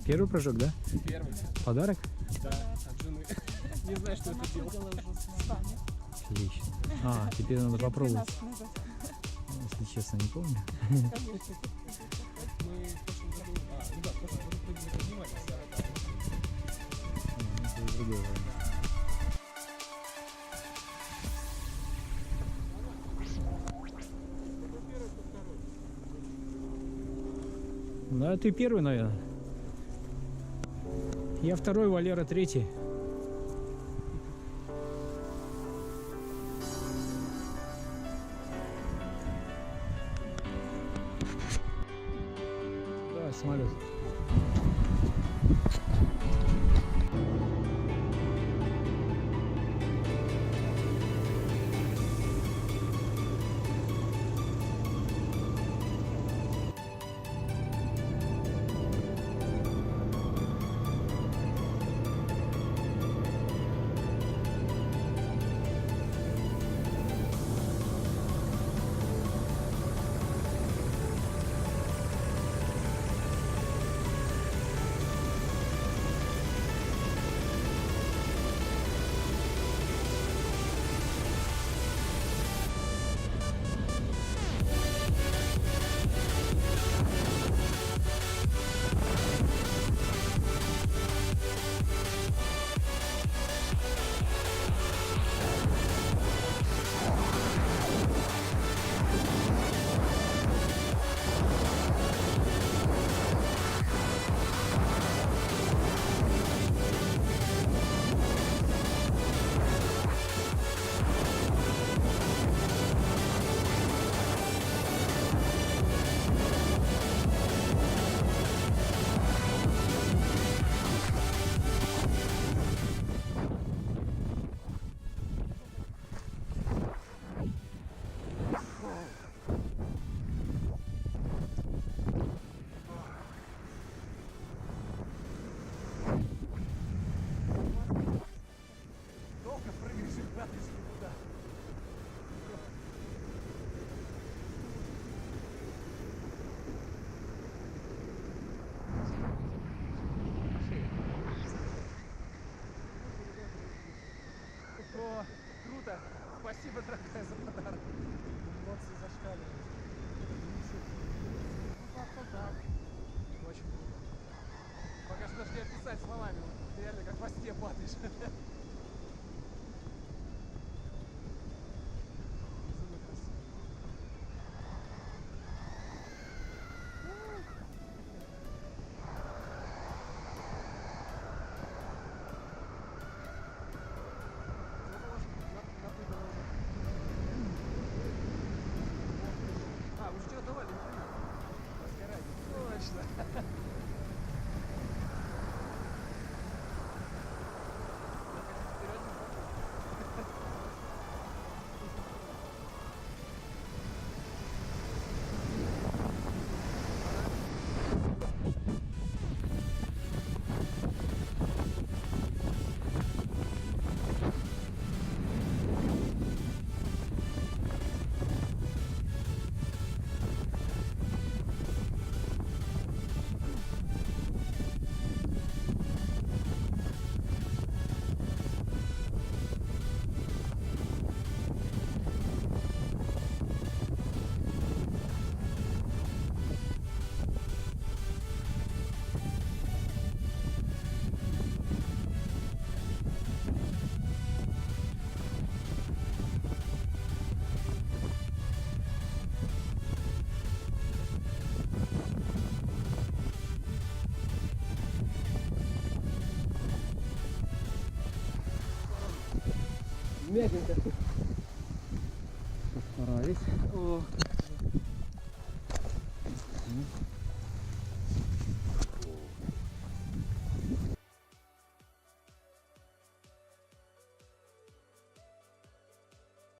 Первый прыжок, да? Первый. Подарок? Да, от жены. Не знаю, что это делал. Отлично. А, теперь надо попробовать. Если честно, не помню. Мы в прошлом году... ну да, в прошлом году прыгали, поднимались, да. Это другой вариант. Да, ты первый, наверное. Я второй, Валера третий. Да, самолет. Долго прыгаешь и прятаешь никуда. О, круто! Спасибо, дорогая, за подарок. Эмоции зашкаливают. Ну, как-то так. Очень круто. Пока что даже не описать словами. Вот, реально как во сне падаешь. Безумно красиво. А, вы же что давали? Точно. Мягенько. Постарались. О,